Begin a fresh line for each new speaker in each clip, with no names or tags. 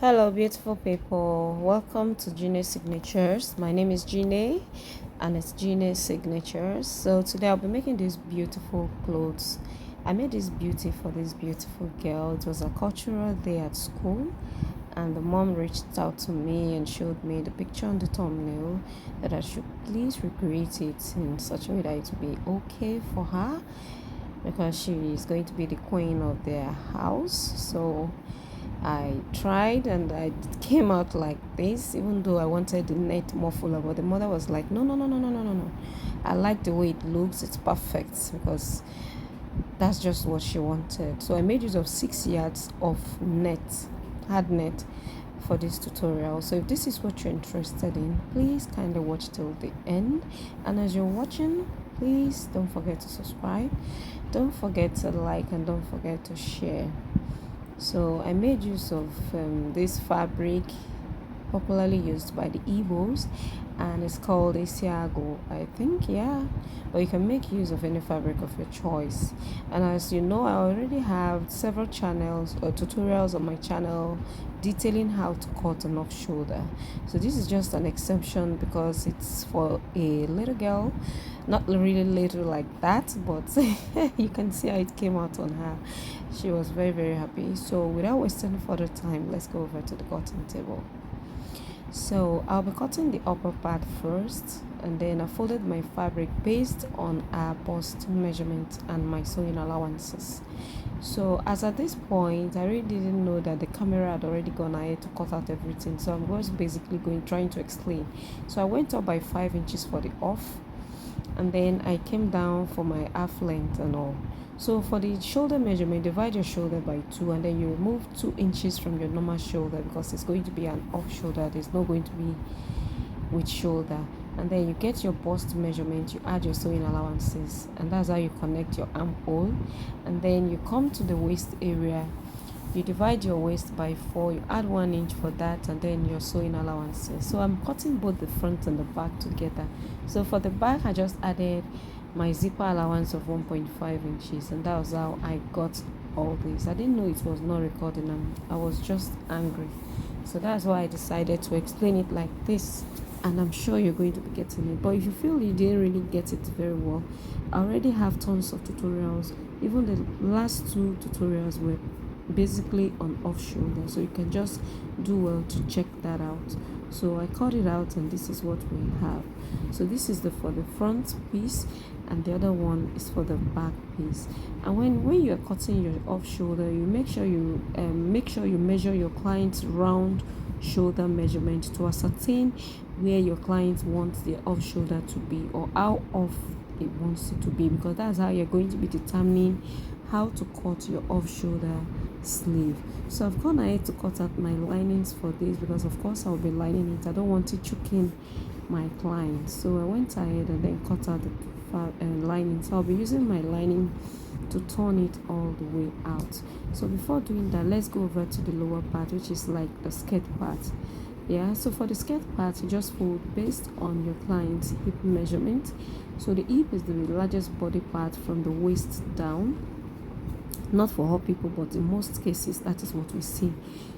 Hello, beautiful people. Welcome to Gene Signatures. My name is Gene, and it's Gene Signatures. So today I'll be making these beautiful clothes. I made this beauty for this beautiful girl. It was a cultural day at school, and the mom reached out to me and showed me the picture on the thumbnail that I should please recreate it in such a way that it will be okay for her because she is going to be the queen of their house. So I tried and I came out like this, even though I wanted the net more fuller. But the mother was like, no, no, no, no, no, no, no, no. I like the way it looks. It's perfect because that's just what she wanted. So I made use of 6 yards of net, hard net, for this tutorial. So if this is what you're interested in, please kindly watch till the end. And as you're watching, please don't forget to subscribe, don't forget to like, and don't forget to share. So I made use of this fabric popularly used by the Igbos, and it's called Isiago, I think, yeah. But you can make use of any fabric of your choice. And as you know, I already have several channels or tutorials on my channel detailing how to cut an off shoulder. So this is just an exception because it's for a little girl, not really little like that, but you can see how it came out on her. She was very, very happy. So without wasting further time, let's go over to the cutting table. So I'll be cutting the upper part first, and then I folded my fabric based on our bust measurement and my sewing allowances. So as at this point, I really didn't know that the camera had already gone ahead to cut out everything, so I'm just basically trying to explain. So I went up by 5 inches for the off, and then I came down for my half length and all. So for the shoulder measurement, divide your shoulder by 2, and then you remove 2 inches from your normal shoulder because it's going to be an off shoulder. There's not going to be with shoulder. And then you get your bust measurement, you add your sewing allowances, and that's how you connect your armhole. And then you come to the waist area, you divide your waist by 4, you add 1 inch for that, and then your sewing allowances. So I'm cutting both the front and the back together. So for the back, I just added my zipper allowance of 1.5 inches, and that was how I got all this. I didn't know it was not recording, and I was just angry. So that's why I decided to explain it like this, and I'm sure you're going to be getting it. But if you feel you didn't really get it very well, I already have tons of tutorials. Even the last 2 tutorials were basically on off shoulder, so you can just do well to check that out. So I cut it out, and this is what we have. So this is for the front piece, and the other one is for the back piece. And when you're cutting your off shoulder, you make sure you measure your client's round shoulder measurement to ascertain where your client wants the off shoulder to be, or how off it wants it to be, because that's how you're going to be determining how to cut your off shoulder sleeve. So I've gone ahead to cut out my linings for this because of course I'll be lining it. I don't want it choking my client, so I went ahead and then cut out the lining. So I'll be using my lining to turn it all the way out. So before doing that, let's go over to the lower part, which is like the skirt part. Yeah, so for the skirt part, you just fold based on your client's hip measurement. So the hip is the largest body part from the waist down. Not for all people, but in most cases that is what we see.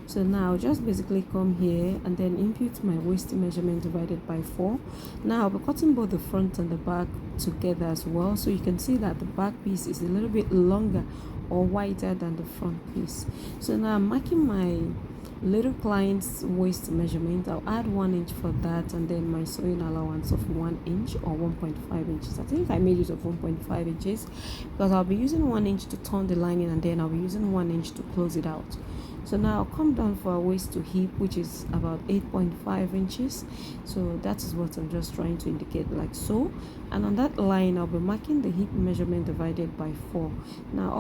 So now just basically come here and then input my waist measurement divided by 4. Now I'll be cutting both the front and the back together as well, so you can see that the back piece is a little bit longer or wider than the front piece. So now I'm marking my little client's waist measurement. I'll add 1 inch for that, and then my sewing allowance of 1 inch or 1.5 inches. I think I made use of 1.5 inches because I'll be using 1 inch to turn the lining, and then I'll be using 1 inch to close it out. So now I'll come down for a waist to hip, which is about 8.5 inches. So that is what I'm just trying to indicate, like so. And on that line, I'll be marking the hip measurement divided by 4. Now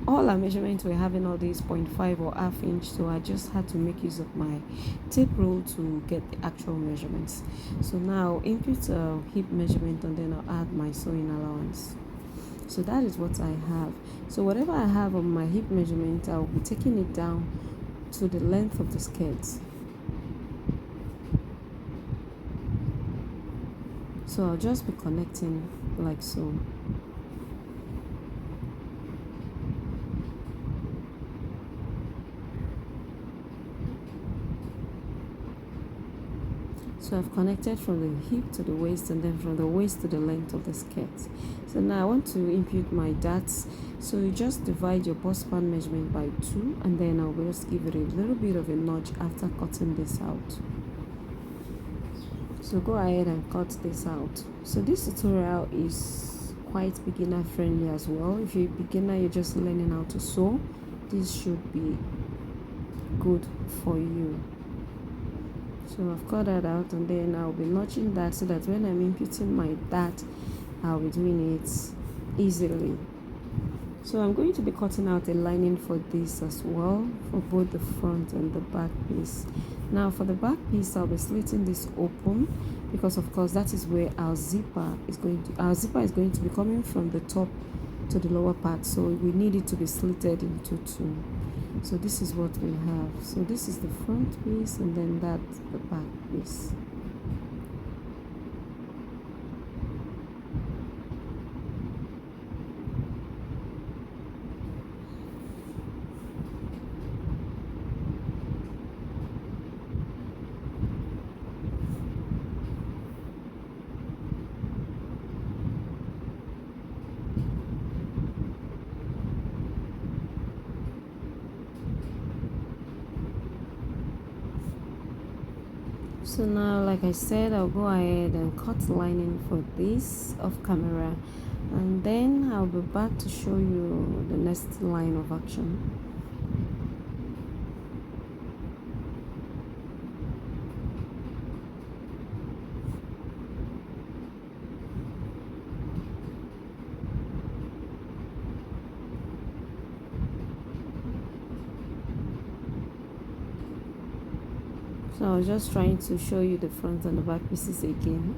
all our measurements were having all these 0.5 or half inch, so I just had to make use of my tape rule to get the actual measurements. So now input hip measurement, and then I'll add my sewing allowance. So that is what I have. So whatever I have on my hip measurement, I'll be taking it down to the length of the skirt. So I'll just be connecting like so. So I've connected from the hip to the waist and then from the waist to the length of the skirt. So now I want to impute my darts. So you just divide your bust span measurement by 2 and then I'll just give it a little bit of a nudge after cutting this out. So go ahead and cut this out. So this tutorial is quite beginner friendly as well. If you're a beginner, you're just learning how to sew, this should be good for you. So I've cut that out and then I'll be notching that so that when I'm imputing my dart, I'll be doing it easily. So I'm going to be cutting out a lining for this as well, for both the front and the back piece. Now for the back piece, I'll be slitting this open because of course that is where our zipper is going to be coming from the top to the lower part, so we need it to be slitted into 2. So this is what we have. So this is the front piece and then that's the back piece. So now, like I said, I'll go ahead and cut lining for this off camera and then I'll be back to show you the next line of action. So I was just trying to show you the front and the back pieces again.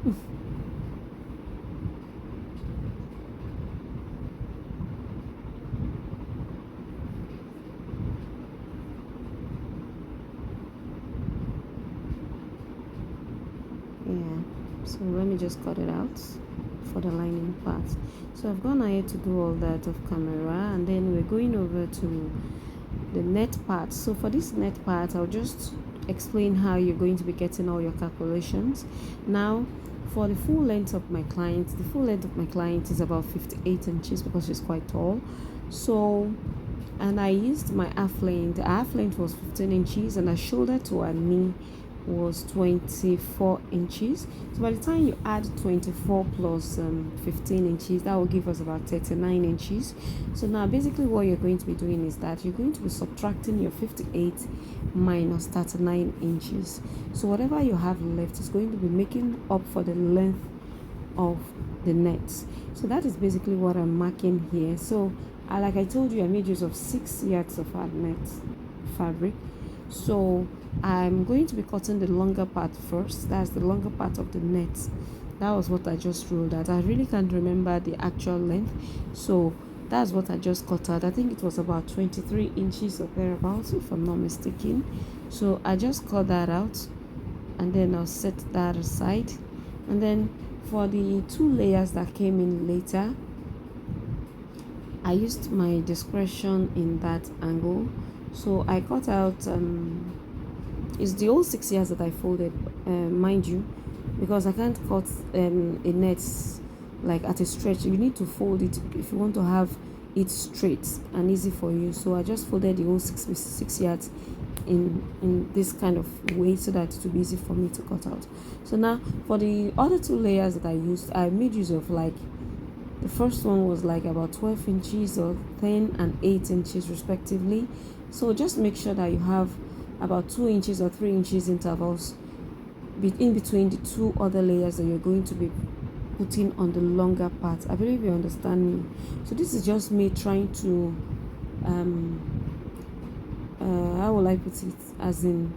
Yeah, so let me just cut it out for the lining part. So I've gone ahead to do all that off camera and then we're going over to the net part. So for this net part, I'll just explain how you're going to be getting all your calculations. Now for the full length of my client, the full length of my client is about 58 inches because she's quite tall. So and I used my half length. The half length was 15 inches and her shoulder to her knee was 24 inches. So by the time you add 24 plus 15 inches, that will give us about 39 inches. So now basically what you're going to be doing is that you're going to be subtracting your 58 minus 39 inches. So whatever you have left is going to be making up for the length of the net. So that is basically what I'm marking here. So like I told you, I made use of 6 yards of hard net fabric. So I'm going to be cutting the longer part first. That's the longer part of the net. That was what I just rolled out. I really can't remember the actual length, so that's what I just cut out. I think it was about 23 inches or thereabouts, if I'm not mistaken. So I just cut that out and then I'll set that aside. And then for the 2 layers that came in later, I used my discretion in that angle. So I cut out it's the whole 6 yards that I folded, mind you, because I can't cut a net like at a stretch. You need to fold it if you want to have it straight and easy for you. So I just folded the whole 6 yards in this kind of way so that it will be easy for me to cut out. So now for the other 2 layers that I used, I made use of, like, the first one was like about 12 inches or 10 and 8 inches respectively. So just make sure that you have about 2 inches or 3 inches intervals in between the 2 other layers that you're going to be putting on the longer part. I believe you understand me. So this is just me trying to how will I put it, as in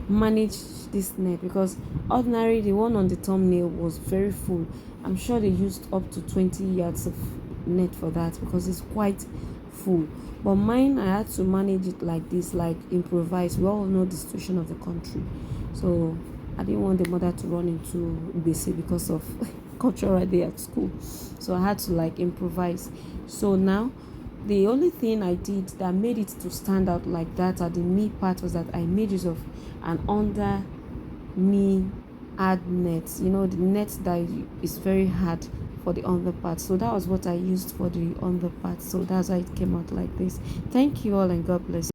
manage this net, because ordinarily the one on the thumbnail was very full. I'm sure they used up to 20 yards of net for that because it's quite full. But mine, I had to manage it like this, like improvise. We all know the situation of the country, so I didn't want the mother to run into basic because of cultural day at school. So I had to like improvise. So now the only thing I did that made it to stand out like that at the knee part was that I made use of an under knee hard net, you know, the net that is very hard for the underpart. So that was what I used for the underpart. So that's how it came out like this. Thank you all and God bless.